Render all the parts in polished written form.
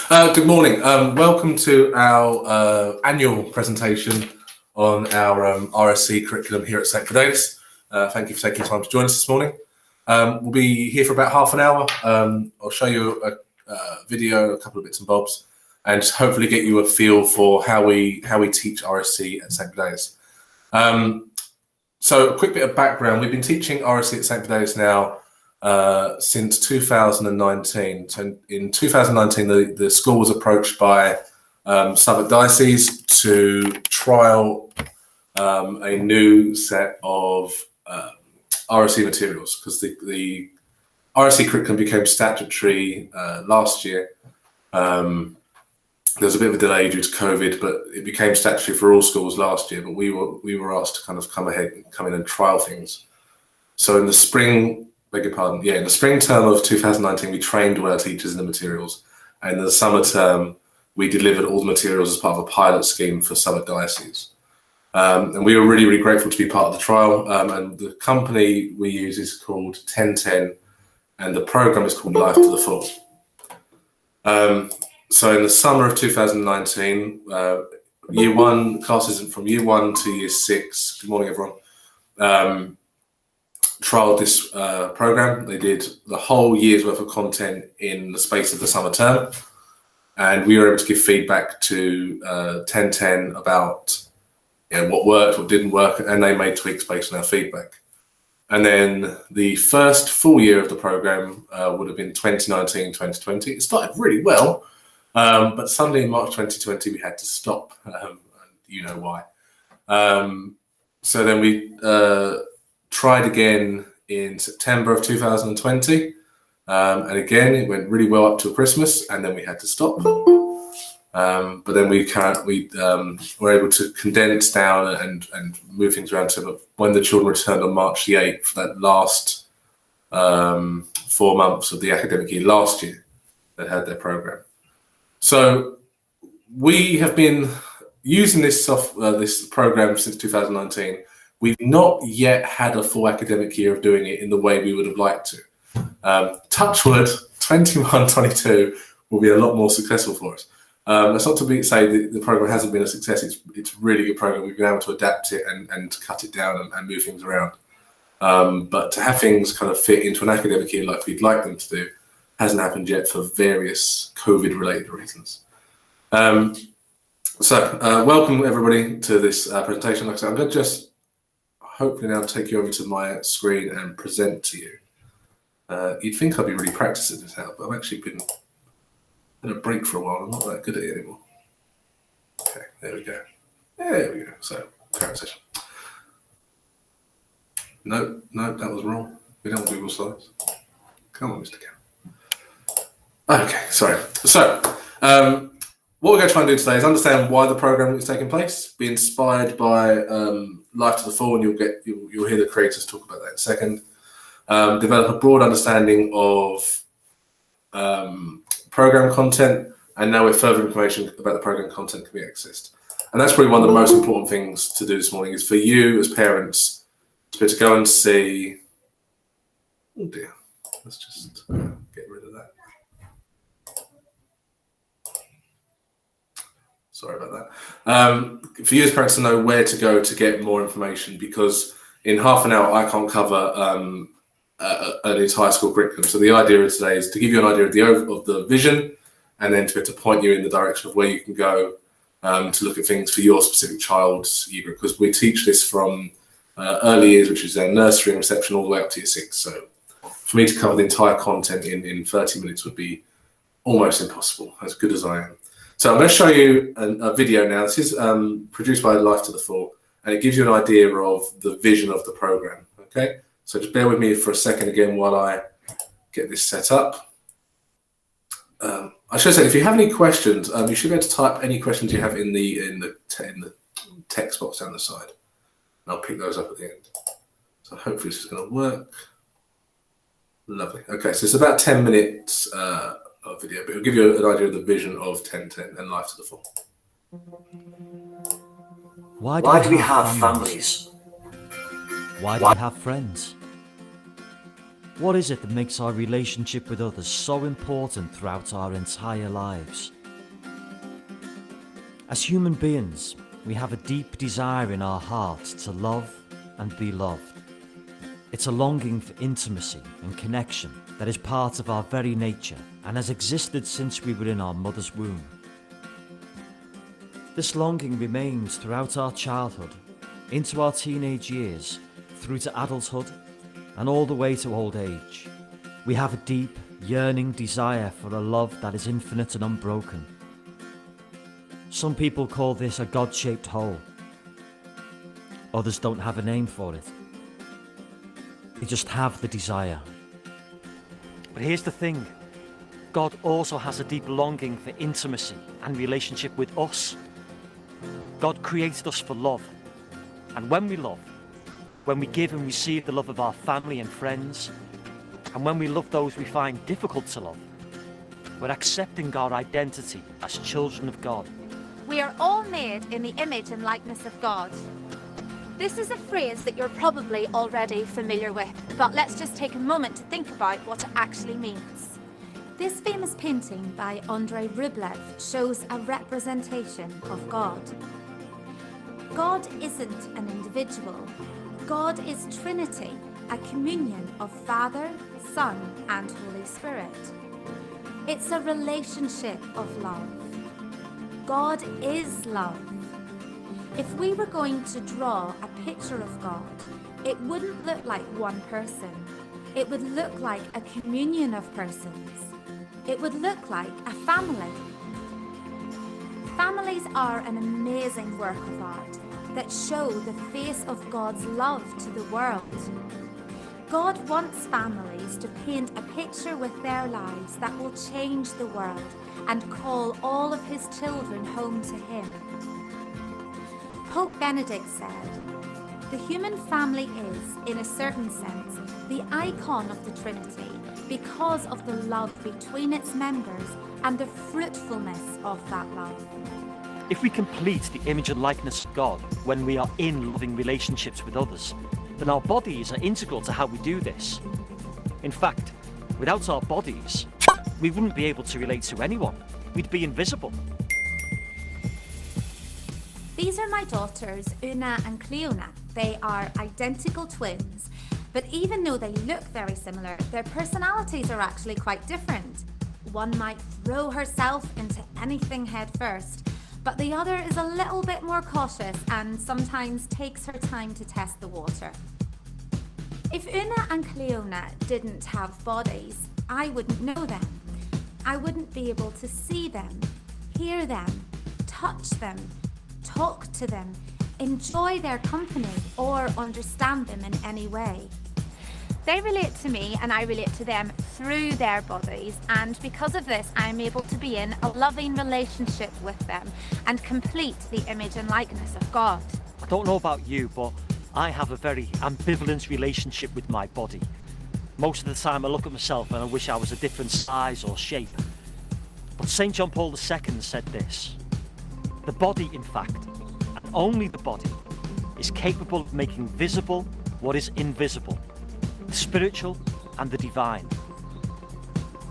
Good morning. Welcome to our annual presentation on our RSE curriculum here at St. Fidelis. Thank you for taking time to join us this morning. We'll be here for about half an hour. I'll show you a video, a couple of bits and bobs, and hopefully get you a feel for how we teach RSE at St. Fidelis. So a quick bit of background. We've been teaching RSE at St. Fidelis now since 2019. So in 2019, the school was approached by Southwark Diocese to trial a new set of RSE materials, because the RSE curriculum became statutory last year. There was a bit of a delay due to COVID, but it became statutory for all schools last year. But we were asked to kind of come in and trial things. So in the spring, in the spring term of 2019, we trained all our teachers in the materials, and in the summer term, we delivered all the materials as part of a pilot scheme for Southwark Diocese. And we were really, really grateful to be part of the trial. And the company we use is called 1010, and the program is called Life to the Full. So in the summer of 2019, year one classes from year 1 to year 6. Good morning, everyone. Trialed this program. They did the whole year's worth of content in the space of the summer term, and we were able to give feedback to 1010 about what worked, what didn't work, and they made tweaks based on our feedback. And then the first full year of the program would have been 2019-2020. It started really well, but suddenly in March 2020 we had to stop. You know why. So then we tried again in September of 2020, and again it went really well up till Christmas, and then we had to stop. But then we were able to condense down and move things around to when the children returned on March the 8th, for that last 4 months of the academic year last year, that had their program. So we have been using this program since 2019. We've not yet had a full academic year of doing it in the way we would have liked to. Touch wood, 21-22 will be a lot more successful for us. That's not to say that the program hasn't been a success. It's a really good program. We've been able to adapt it and cut it down and move things around. But to have things kind of fit into an academic year like we'd like them to do hasn't happened yet for various COVID-related reasons. So welcome everybody to this presentation. Like I said, I'm going to just hopefully now take you over to my screen and present to you. You'd think I'd be really practicing this out, but I've actually been in a break for a while. I'm not that good at it anymore. Okay, there we go. So, transition. No, that was wrong. We don't want Google Slides. Come on, Mr. Cam. Okay, sorry. So, what we're going to try and do today is understand why the program is taking place, be inspired by Life to the Full, and you'll hear the creators talk about that in a second. Develop a broad understanding of program content, and now with further information about the program content can be accessed. And that's probably one of the most important things to do this morning, is for you as parents to be able to go and see. Oh dear, let's just get rid of that. Sorry about that. For you as parents to know where to go to get more information, because in half an hour I can't cover an entire school curriculum. So the idea of today is to give you an idea of the vision, and then to point you in the direction of where you can go to look at things for your specific child's year group, because we teach this from early years, which is their nursery and reception, all the way up to year 6. So for me to cover the entire content in 30 minutes would be almost impossible, as good as I am. So I'm going to show you a video now. This is produced by Life to the Full, and it gives you an idea of the vision of the program. Okay, so just bear with me for a second again while I get this set up. I should say, if you have any questions, you should be able to type any questions you have in the text box down the side, and I'll pick those up at the end. So hopefully this is going to work. Lovely. Okay, so it's about 10 minutes of video, but it'll give you an idea of the vision of 1010 and Life to the Full. Why do we have families? Why do we have friends? What is it that makes our relationship with others so important throughout our entire lives? As human beings, we have a deep desire in our hearts to love and be loved. It's a longing for intimacy and connection that is part of our very nature and has existed since we were in our mother's womb. This longing remains throughout our childhood, into our teenage years, through to adulthood, and all the way to old age. We have a deep, yearning desire for a love that is infinite and unbroken. Some people call this a God-shaped hole. Others don't have a name for it. They just have the desire. But here's the thing. God also has a deep longing for intimacy and relationship with us. God created us for love. And when we love, when we give and receive the love of our family and friends, and when we love those we find difficult to love, we're accepting our identity as children of God. We are all made in the image and likeness of God. This is a phrase that you're probably already familiar with, but let's just take a moment to think about what it actually means. This famous painting by Andrei Rublev shows a representation of God. God isn't an individual. God is Trinity, a communion of Father, Son, and Holy Spirit. It's a relationship of love. God is love. If we were going to draw a picture of God, it wouldn't look like one person. It would look like a communion of persons. It would look like a family. Families are an amazing work of art that show the face of God's love to the world. God wants families to paint a picture with their lives that will change the world and call all of his children home to him. Pope Benedict said, "The human family is, in a certain sense, the icon of the Trinity because of the love between its members and the fruitfulness of that love." If we complete the image and likeness of God when we are in loving relationships with others, then our bodies are integral to how we do this. In fact, without our bodies, we wouldn't be able to relate to anyone. We'd be invisible. These are my daughters, Una and Cleona. They are identical twins, but even though they look very similar, their personalities are actually quite different. One might throw herself into anything head first, but the other is a little bit more cautious and sometimes takes her time to test the water. If Una and Cleona didn't have bodies, I wouldn't know them. I wouldn't be able to see them, hear them, touch them, talk to them, enjoy their company, or understand them in any way. They relate to me and I relate to them through their bodies, and because of this I'm able to be in a loving relationship with them and complete the image and likeness of God. I don't know about you, but I have a very ambivalent relationship with my body. Most of the time I look at myself and I wish I was a different size or shape. But St. John Paul II said this: "The body, in fact, and only the body, is capable of making visible what is invisible, the spiritual and the divine."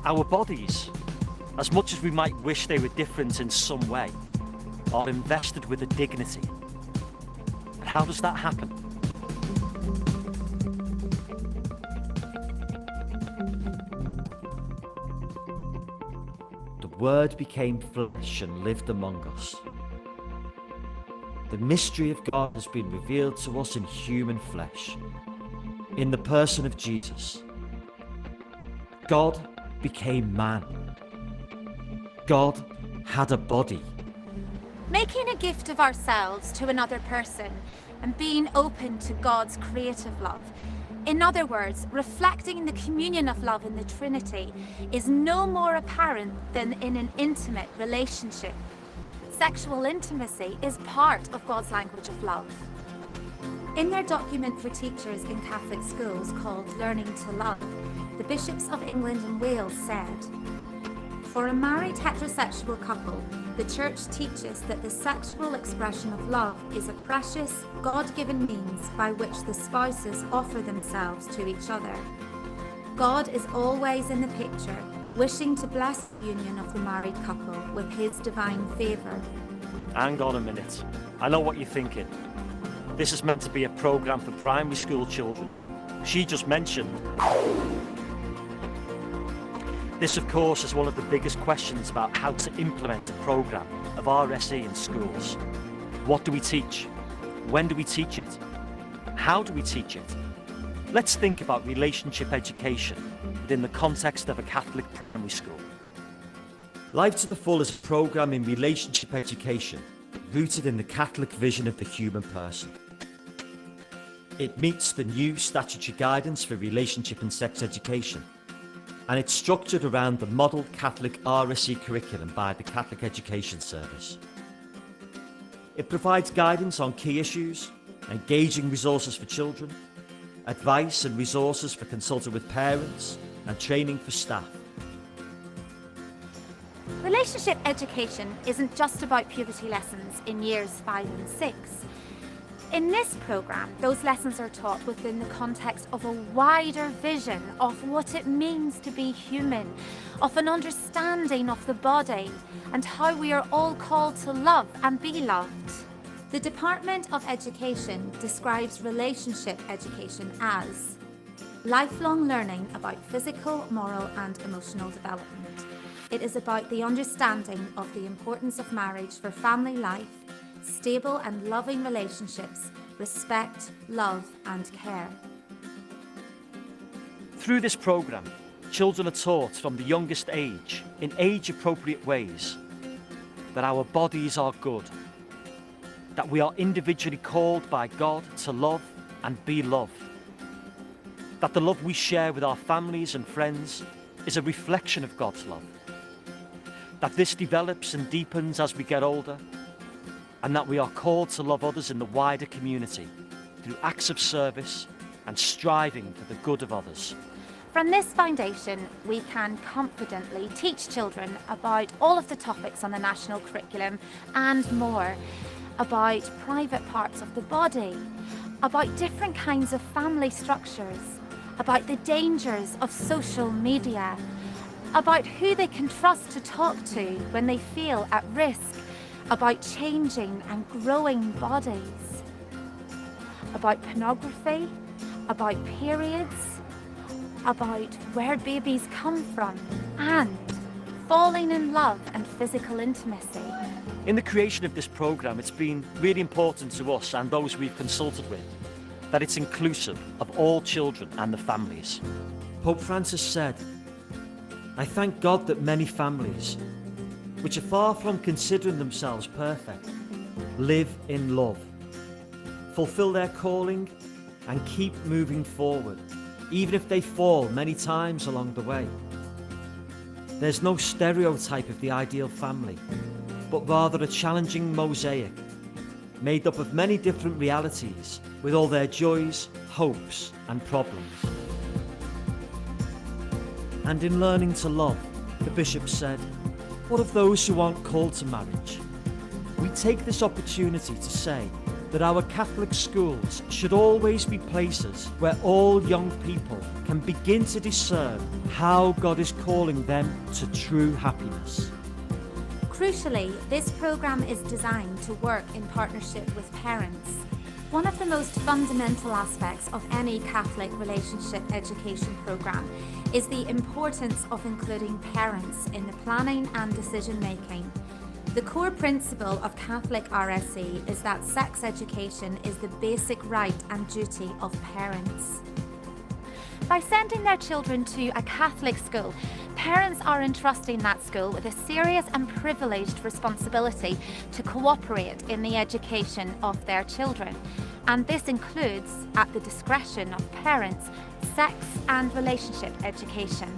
Our bodies, as much as we might wish they were different in some way, are invested with a dignity. But how does that happen? The Word became flesh and lived among us. The mystery of God has been revealed to us in human flesh, in the person of Jesus. God became man. God had a body. Making a gift of ourselves to another person and being open to God's creative love. In other words, reflecting the communion of love in the Trinity is no more apparent than in an intimate relationship. Sexual intimacy is part of God's language of love. In their document for teachers in Catholic schools called Learning to Love, the bishops of England and Wales said, "For a married heterosexual couple, the Church teaches that the sexual expression of love is a precious, God-given means by which the spouses offer themselves to each other. God is always in the picture, wishing to bless the union of the married couple with his divine favour. Hang on a minute. I know what you're thinking. This is meant to be a programme for primary school children. She just mentioned. This, of course, is one of the biggest questions about how to implement a programme of RSE in schools. What do we teach? When do we teach it? How do we teach it? Let's think about relationship education within the context of a Catholic primary school. Life to the Full is a programme in relationship education rooted in the Catholic vision of the human person. It meets the new statutory guidance for relationship and sex education, and it's structured around the model Catholic RSE curriculum by the Catholic Education Service. It provides guidance on key issues, engaging resources for children, advice and resources for consulting with parents, and training for staff. Relationship education isn't just about puberty lessons in years 5 and 6. In this programme, those lessons are taught within the context of a wider vision of what it means to be human, of an understanding of the body, and how we are all called to love and be loved. The Department of Education describes relationship education as lifelong learning about physical, moral, and emotional development. It is about the understanding of the importance of marriage for family life, stable and loving relationships, respect, love, and care. Through this programme, children are taught from the youngest age, in age-appropriate ways, that our bodies are good, that we are individually called by God to love and be loved, that the love we share with our families and friends is a reflection of God's love, that this develops and deepens as we get older, and that we are called to love others in the wider community through acts of service and striving for the good of others. From this foundation, we can confidently teach children about all of the topics on the national curriculum and more, about private parts of the body, about different kinds of family structures, about the dangers of social media, about who they can trust to talk to when they feel at risk, about changing and growing bodies, about pornography, about periods, about where babies come from, and falling in love and physical intimacy. In the creation of this programme, it's been really important to us and those we've consulted with that it's inclusive of all children and the families. Pope Francis said, "I thank God that many families, which are far from considering themselves perfect, live in love, fulfill their calling, and keep moving forward, even if they fall many times along the way. There's no stereotype of the ideal family, but rather a challenging mosaic, made up of many different realities, with all their joys, hopes, and problems." And in learning to love, the bishop said, "What of those who aren't called to marriage?" We take this opportunity to say that our Catholic schools should always be places where all young people can begin to discern how God is calling them to true happiness. Crucially, this programme is designed to work in partnership with parents. One of the most fundamental aspects of any Catholic relationship education programme is the importance of including parents in the planning and decision making. The core principle of Catholic RSE is that sex education is the basic right and duty of parents. By sending their children to a Catholic school, parents are entrusting that school with a serious and privileged responsibility to cooperate in the education of their children. And this includes, at the discretion of parents, sex and relationship education.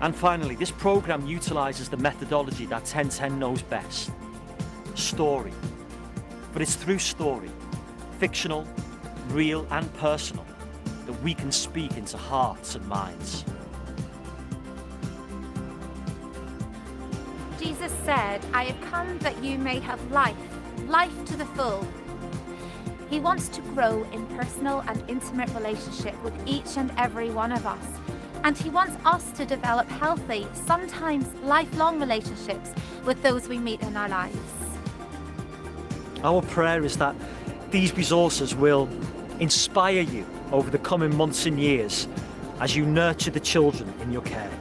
And finally, this programme utilises the methodology that 1010 knows best: story. But it's through story, fictional, real and personal, that we can speak into hearts and minds. Jesus said, "I have come that you may have life, life to the full." He wants to grow in personal and intimate relationship with each and every one of us, And He wants us to develop healthy, sometimes lifelong relationships with those we meet in our lives. Our prayer is that these resources will inspire you over the coming months and years as you nurture the children in your care.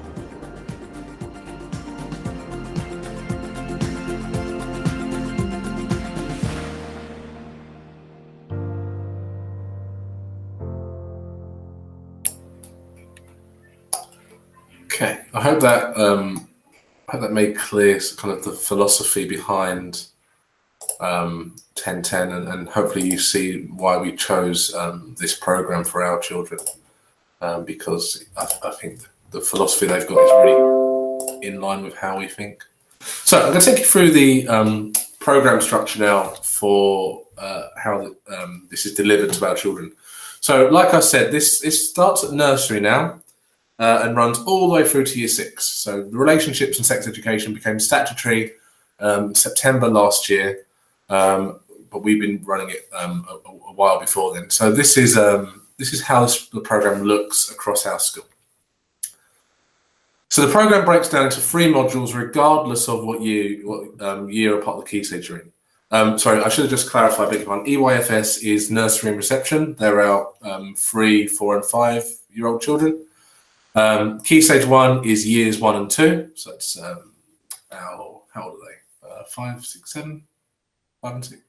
Okay, I hope that made clear kind of the philosophy behind 1010, and hopefully you see why we chose this program for our children, because I think the philosophy they've got is really in line with how we think. So I'm going to take you through the program structure now for how this is delivered to our children. So like I said, it starts at nursery now and runs all the way through to year 6. So the relationships and sex education became statutory September last year. But we've been running it a while before then. So this is how the program looks across our school. So the program breaks down into 3 modules, regardless of what year or part of the key stage you're in. Sorry, I should have just clarified. Big one. EYFS is nursery and reception. They're our 3, 4, and 5-year-old children. Key stage 1 is years 1 and 2. So it's our, how old are they? 5, 6, 7. 5 and 6,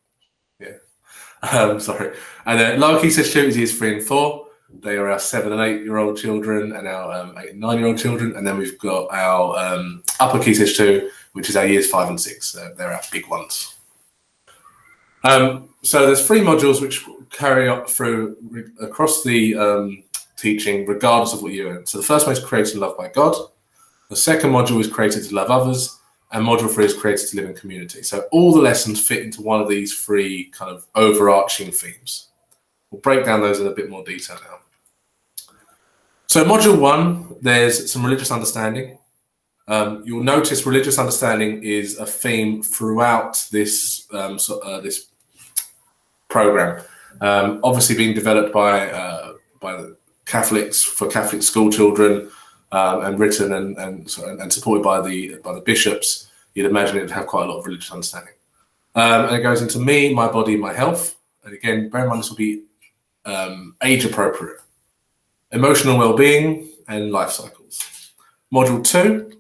yeah. Sorry. And then lower key stage 2 is years 3 and 4. They are our 7 and 8-year-old children and our 8 and 9-year-old children. And then we've got our upper key stage 2, which is our years 5 and 6. They're our big ones. So there's 3 modules which carry up through across the teaching, regardless of what you're in. So the first one is created and loved by God. The second module is created to love others. And module 3 is created to live in community. So all the lessons fit into one of these 3 kind of overarching themes. We'll break down those in a bit more detail now. So module 1, there's some religious understanding. You'll notice religious understanding is a theme throughout this this program. Obviously being developed by the Catholics for Catholic school children. And written and supported by the bishops, you'd imagine it would have quite a lot of religious understanding. And it goes into me, my body, my health. And again, bear in mind this will be age appropriate. Emotional well-being and life cycles. Module 2,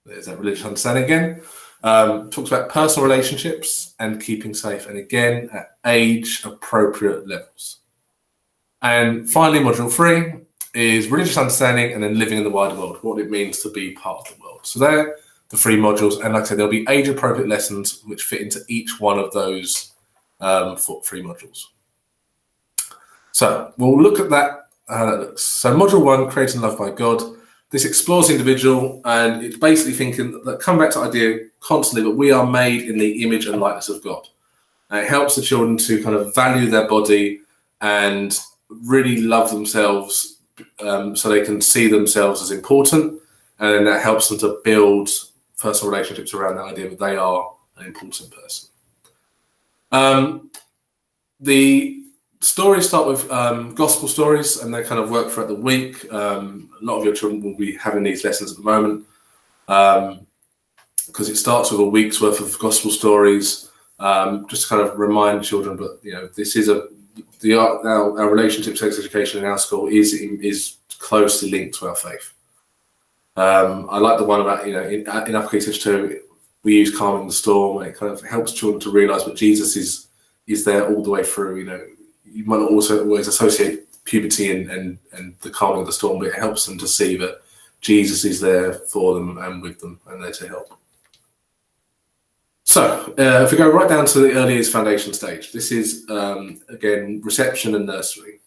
there's that religious understanding again. Talks about personal relationships and keeping safe, and again at age appropriate levels. And finally, module 3 is religious understanding and then living in the wider world, what it means to be part of the world. So they're the 3 modules, and like I said, there'll be age-appropriate lessons which fit into each one of those 3 modules. So we'll look at that, how that looks. So module 1, created and loved by God. This explores the individual, and it's basically thinking that, come back to the idea constantly, that we are made in the image and likeness of God. And it helps the children to kind of value their body and really love themselves, so they can see themselves as important, and then that helps them to build personal relationships around the idea that they are an important person. The stories start with gospel stories, and they kind of work throughout the week. A lot of your children will be having these lessons at the moment, because it starts with a week's worth of gospel stories, just to kind of remind children, but this is our relationship sex education in our school is closely linked to our faith. I like the one about in upper key stage 2 we use calming the storm, and it kind of helps children to realise that Jesus is there all the way through. You might not also always associate puberty and the calming of the storm, but it helps them to see that Jesus is there for them and with them and there to help. So if we go right down to the early years foundation stage, this is, again, reception and nursery.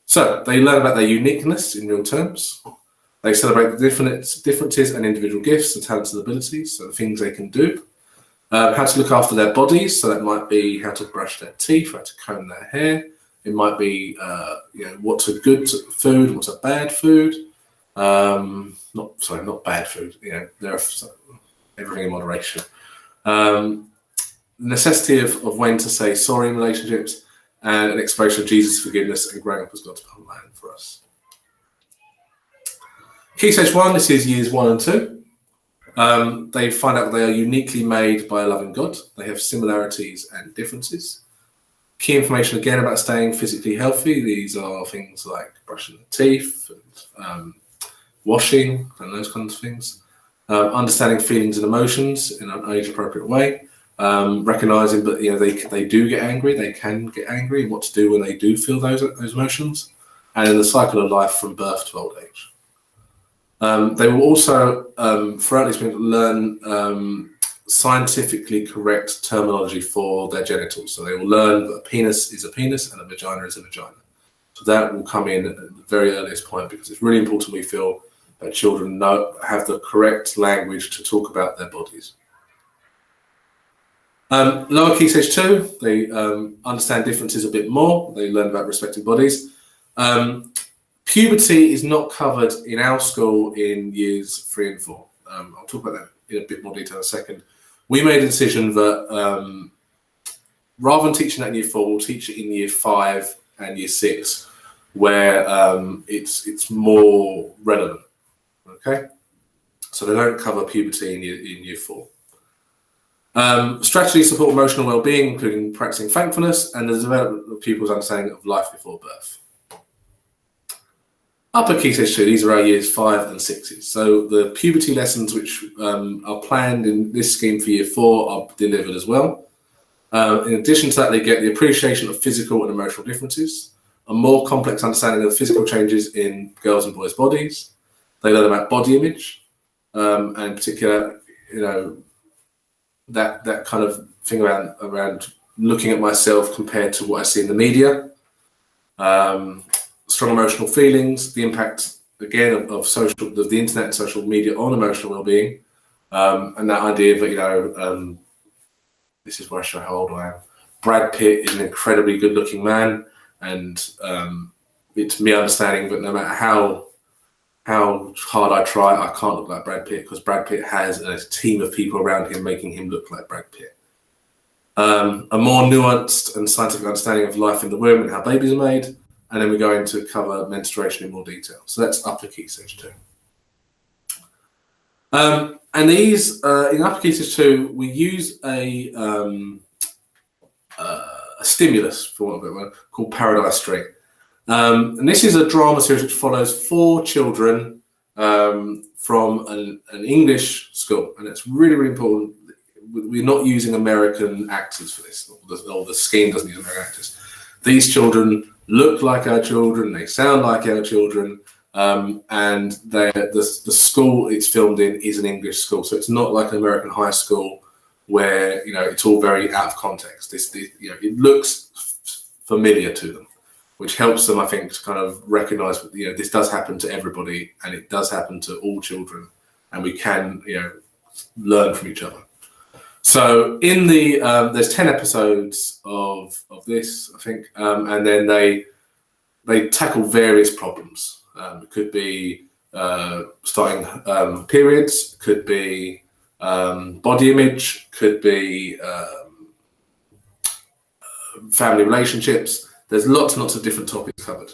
So they learn about their uniqueness in real terms. They celebrate the differences and individual gifts, the talents and abilities, so the things they can do. How to look after their bodies, so that might be how to brush their teeth, how to comb their hair. It might be, what's a good food, what's a bad food. Not bad food. There are everything in moderation. Necessity of when to say sorry in relationships, and an exploration of Jesus' forgiveness and growing up as God's plan for us. Key Stage 1, this is years 1 and 2. They find out that they are uniquely made by a loving God. They have similarities and differences. Key information again about staying physically healthy. These are things like brushing the teeth, and washing, and those kinds of things. Understanding feelings and emotions in an age-appropriate way. Recognizing that they do get angry, they can get angry, and what to do when they do feel those emotions. And in the cycle of life from birth to old age. They will also, throughout this, learn scientifically correct terminology for their genitals. So they will learn that a penis is a penis and a vagina is a vagina. So that will come in at the very earliest point, because it's really important, we feel, that children have the correct language to talk about their bodies. Lower Key Stage 2, they understand differences a bit more. They learn about respecting bodies. Puberty is not covered in our school in years 3 and 4. I'll talk about that in a bit more detail in a second. We made a decision that rather than teaching that in year 4, we'll teach it in year 5 and year 6, where it's more relevant. Okay, so they don't cover puberty in year 4. Strategies support emotional well-being, including practicing thankfulness and the development of pupils' understanding of life before birth. Upper Key Stage 2, these are our years 5 and 6s. So the puberty lessons which are planned in this scheme for year 4 are delivered as well. In addition to that, they get the appreciation of physical and emotional differences, a more complex understanding of physical changes in girls' and boys' bodies. They learn about body image, and in particular, that kind of thing around looking at myself compared to what I see in the media. Strong emotional feelings, the impact again of the internet and social media on emotional well-being, and that idea that this is where I show how old I am. Brad Pitt is an incredibly good-looking man, and it's me understanding that no matter how hard I try, I can't look like Brad Pitt, because Brad Pitt has a team of people around him making him look like Brad Pitt. A more nuanced and scientific understanding of life in the womb and how babies are made. And then we go into cover menstruation in more detail. So that's Upper Key Stage 2. And these, in Upper Key Stage 2, we use a stimulus, for want of a better word, called Paradise Street. And this is a drama series which follows 4 children from an English school. And it's really, really important. We're not using American actors for this, or the scheme doesn't use American actors. These children look like our children, they sound like our children, and the school it's filmed in is an English school. So it's not like an American high school where it's all very out of context. It looks familiar to them, which helps them, I think, to kind of recognise that this does happen to everybody, and it does happen to all children, and we can learn from each other. So in there's 10 episodes of this, I think, and then they tackle various problems. It could be starting periods, could be body image, could be family relationships. There's lots and lots of different topics covered.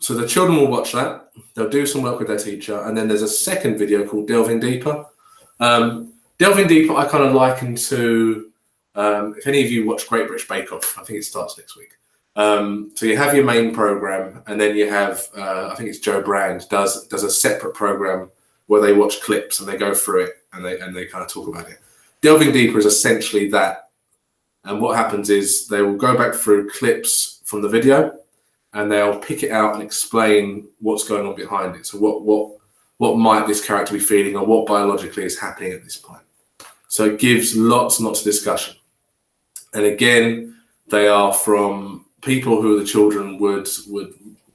So the children will watch that. They'll do some work with their teacher, and then there's a second video called Delving Deeper. Delving Deeper, I kind of liken to, if any of you watch Great British Bake Off, I think it starts next week. So you have your main program, and then you have, I think it's Joe Brand does a separate program where they watch clips and they go through it and they kind of talk about it. Delving Deeper is essentially that. And what happens is they will go back through clips from the video and they'll pick it out and explain what's going on behind it. So what might this character be feeling, or what biologically is happening at this point. So it gives lots and lots of discussion. And again, they are from people who the children would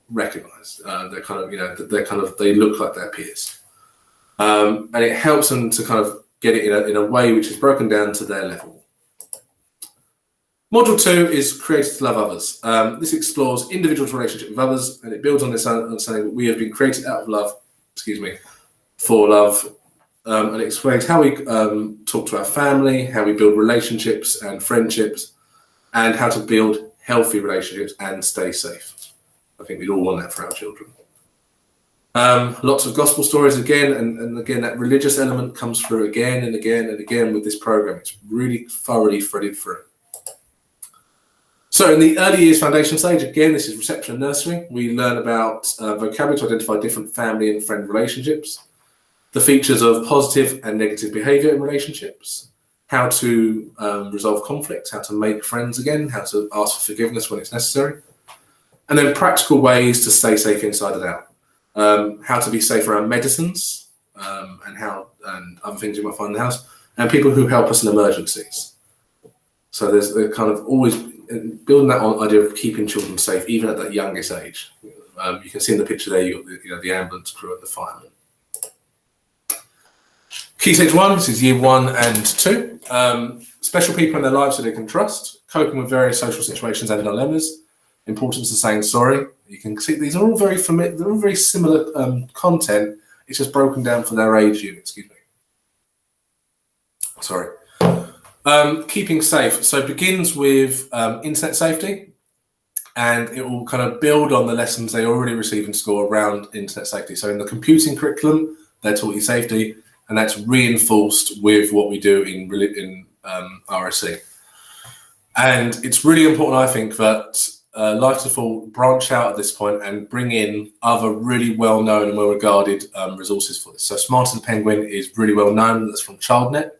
recognise. They look like their peers, and it helps them to kind of get it in a way which is broken down to their level. Module 2 is Created to Love Others. This explores individuals' relationship with others, and it builds on this understanding that we have been created out of love, for love, and it explains how we talk to our family, how we build relationships and friendships, and how to build healthy relationships and stay safe. I think we'd all want that for our children. Lots of gospel stories again, and again, that religious element comes through again and again and again with this program. It's really thoroughly threaded through. So in the early years foundation stage, again, this is reception and nursery. We learn about vocabulary to identify different family and friend relationships, the features of positive and negative behavior in relationships, how to resolve conflicts, how to make friends again, how to ask for forgiveness when it's necessary, and then practical ways to stay safe inside and out. How to be safe around medicines and other things you might find in the house, and people who help us in emergencies. So there's kind of always building that idea of keeping children safe, even at that youngest age. You can see in the picture there, you've got the ambulance crew and the firemen. Key stage 1, this is year 1 and 2. Special people in their lives that they can trust, coping with various social situations and dilemmas, importance of saying sorry. You can see these are all very familiar, they're all very similar content. It's just broken down for their age unit, excuse me. Sorry. Keeping safe. So it begins with internet safety, and it will kind of build on the lessons they already receive in school around internet safety. So in the computing curriculum, they're taught you safety, and that's reinforced with what we do in RSE. And it's really important, I think, that Life to Full branch out at this point and bring in other really well-known and well-regarded resources for this. So Smarter than Penguin is really well-known. That's from ChildNet.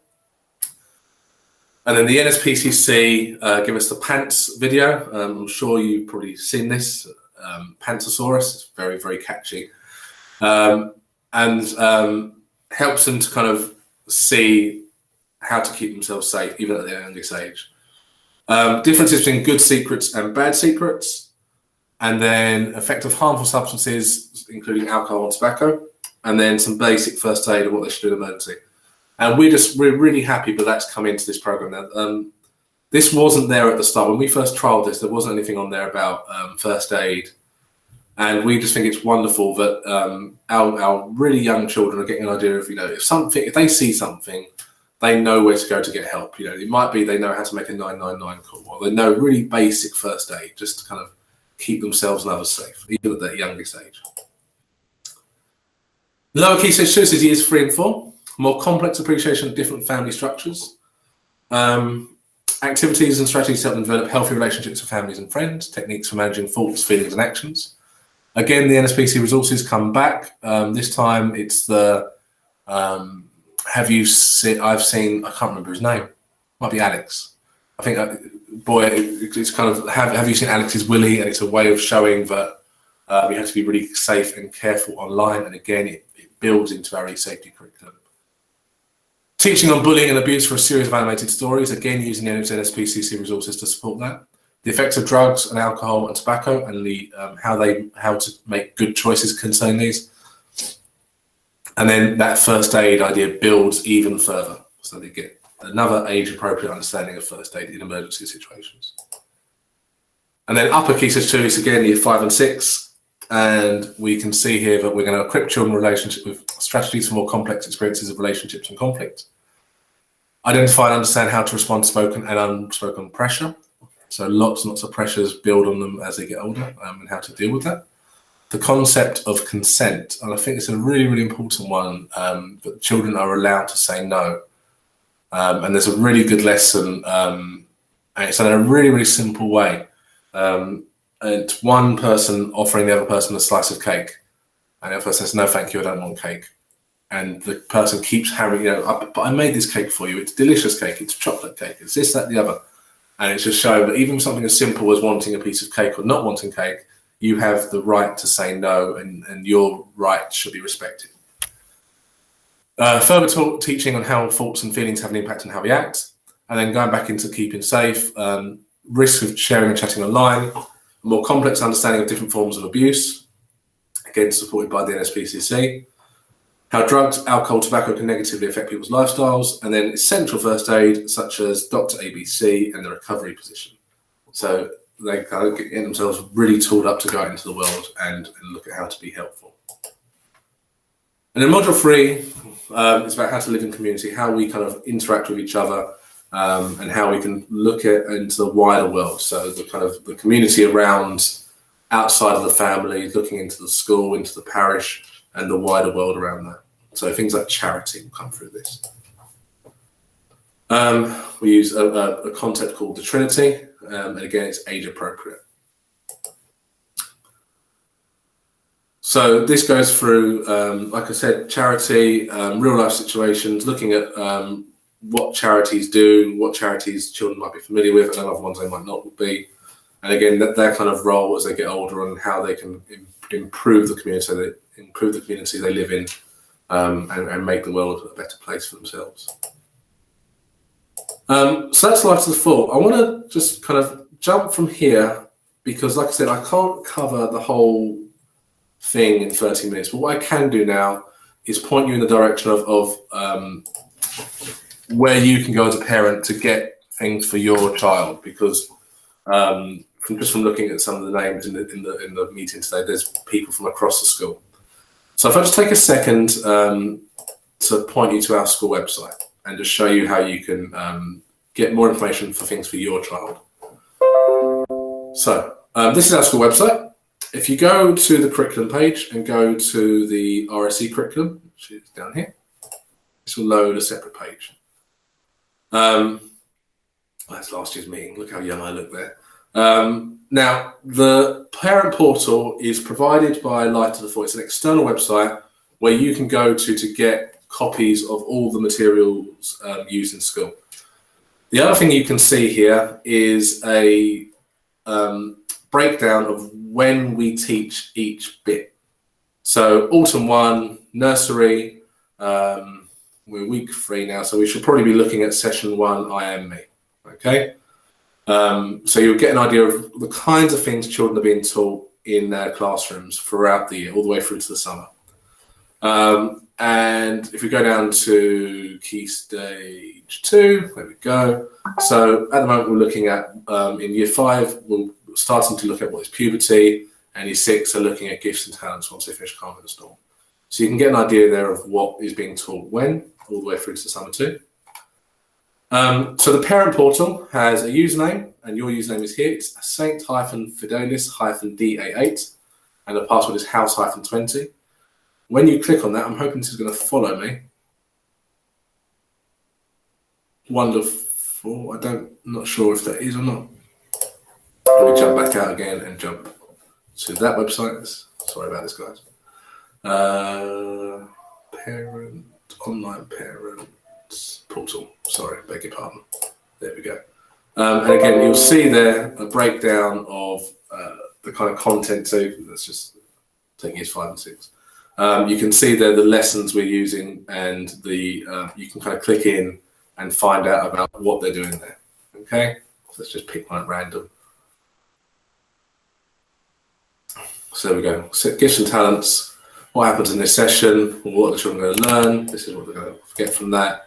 And then the NSPCC give us the Pants video. I'm sure you've probably seen this. Pantsosaurus, it's very, very catchy. And helps them to kind of see how to keep themselves safe, even at their youngest age. Differences between good secrets and bad secrets, and then effect of harmful substances, including alcohol and tobacco, and then some basic first aid and what they should do in emergency. And we're really happy that that's come into this program now. This wasn't there at the start. When we first trialed this, there wasn't anything on there about first aid. And we just think it's wonderful that our really young children are getting an idea of, if they see something, they know where to go to get help. It might be they know how to make a 999 call, or they know really basic first aid just to kind of keep themselves and others safe, even at their youngest age. Lower key stage 2 is years 3 and 4. More complex appreciation of different family structures. Activities and strategies to help them develop healthy relationships with families and friends. Techniques for managing thoughts, feelings, and actions. Again, the NSPC resources come back. This time it's the have you seen? I've seen. I can't remember his name. Might be Alex. I think. It's kind of have you seen Alex's Willy? And it's a way of showing that we have to be really safe and careful online. And again, it builds into our e-safety curriculum. Teaching on bullying and abuse for a series of animated stories. Again, using the NSPCC resources to support that. The effects of drugs and alcohol and tobacco, and the how to make good choices concerning these. And then that first aid idea builds even further, so they get another age-appropriate understanding of first aid in emergency situations. And then upper key stage 2 is again year 5 and 6, and we can see here that we're going to equip children relationship with strategies for more complex experiences of relationships and conflict. Identify and understand how to respond to spoken and unspoken pressure. So lots and lots of pressures build on them as they get older, and how to deal with that. The concept of consent, and I think it's a really, really important one, that children are allowed to say no. And there's a really good lesson, and it's done in a really, really simple way. It's one person offering the other person a slice of cake, and the other person says, no, thank you, I don't want cake. And the person keeps hammering, but I made this cake for you. It's delicious cake, it's chocolate cake, it's this, that, the other. And it's just showing that even something as simple as wanting a piece of cake or not wanting cake, you have the right to say no, and your right should be respected. Further teaching on how thoughts and feelings have an impact on how we act, and then going back into keeping safe, risk of sharing and chatting online, a more complex understanding of different forms of abuse, again supported by the NSPCC, how drugs, alcohol, tobacco can negatively affect people's lifestyles, and then essential first aid such as Dr. ABC and the recovery position. So they kind of get themselves really tooled up to go out into the world and look at how to be helpful. And then module 3 is about how to live in community, how we kind of interact with each other, and how we can look into the wider world. So the kind of the community around, outside of the family, looking into the school, into the parish, and the wider world around that. So things like charity will come through this. We use a concept called the Trinity, and again, it's age appropriate. So this goes through, like I said, charity, real life situations, looking at what charities do, what charities children might be familiar with, and other ones they might not be. And again, their kind of role as they get older and how they can improve the community they live in, and make the world a better place for themselves. So that's Life to the Full. I want to just kind of jump from here because, like I said, I can't cover the whole thing in 30 minutes. But what I can do now is point you in the direction of where you can go as a parent to get things for your child. Because from looking at some of the names in the meeting today, there's people from across the school. So if I just take a second to point you to our school website and just show you how you can get more information for things for your child. So this is our school website. If you go to the curriculum page and go to the RSE curriculum, which is down here, this will load a separate page. That's last year's meeting. Look how young I look there. Now, the parent portal is provided by Life to the Full. It's an external website where you can go to get copies of all the materials used in school. The other thing you can see here is a breakdown of when we teach each bit. So autumn 1, nursery, we're week 3 now, so we should probably be looking at session 1, I Am Me, okay? So you'll get an idea of the kinds of things children are being taught in their classrooms throughout the year, all the way through to the summer. And if we go down to Key Stage 2, there we go. So at the moment we're looking at, in Year 5, we're starting to look at what is puberty, and Year 6 are looking at gifts and talents once they finish Calm in the Storm. So you can get an idea there of what is being taught when, all the way through to the summer too. So the parent portal has a username, and your username is here. It's Saint-Fidelis-DA8, and the password is house-20. When you click on that, I'm hoping this is going to follow me. Wonderful. I'm not sure if that is or not. Let me jump back out again and jump to that website. Sorry about this, guys. Online parent portal. Sorry, beg your pardon. There we go. And again, you'll see there a breakdown of the kind of content. So let's just take Years 5 and 6. You can see there the lessons we're using, and the you can kind of click in and find out about what they're doing there. Okay, so let's just pick one at random. So there we go. Gifts and talents. What happens in this session? What are the children going to learn? This is what they're going to get from that.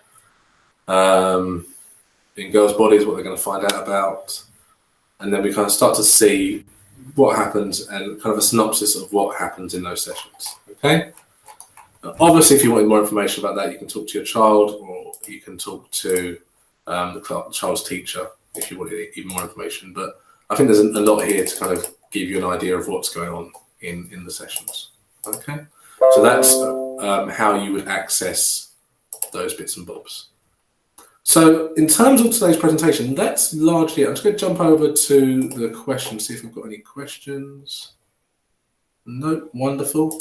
In girls' bodies, what they're going to find out about. And then we kind of start to see what happens and kind of a synopsis of what happens in those sessions. Okay. Obviously, if you want more information about that, you can talk to your child, or you can talk to the child's teacher if you want even more information. But I think there's a lot here to kind of give you an idea of what's going on in the sessions. Okay, so that's how you would access those bits and bobs. So in terms of today's presentation, that's largely it. I'm just going to jump over to the questions, see if we've got any questions. No, wonderful.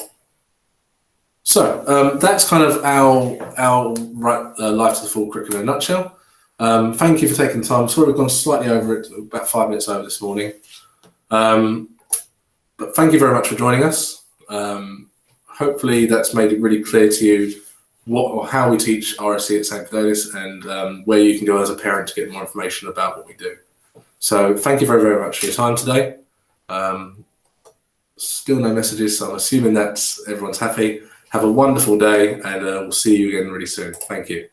So that's kind of our Life to the Full curriculum in a nutshell. Thank you for taking the time. Sorry we've gone slightly over it, about 5 minutes over this morning. But thank you very much for joining us. Hopefully that's made it really clear to you what or how we teach RSE at St. Fidelis, and where you can go as a parent to get more information about what we do. So thank you very, very much for your time today. Still no messages, so I'm assuming that everyone's happy. Have a wonderful day, and we'll see you again really soon. Thank you.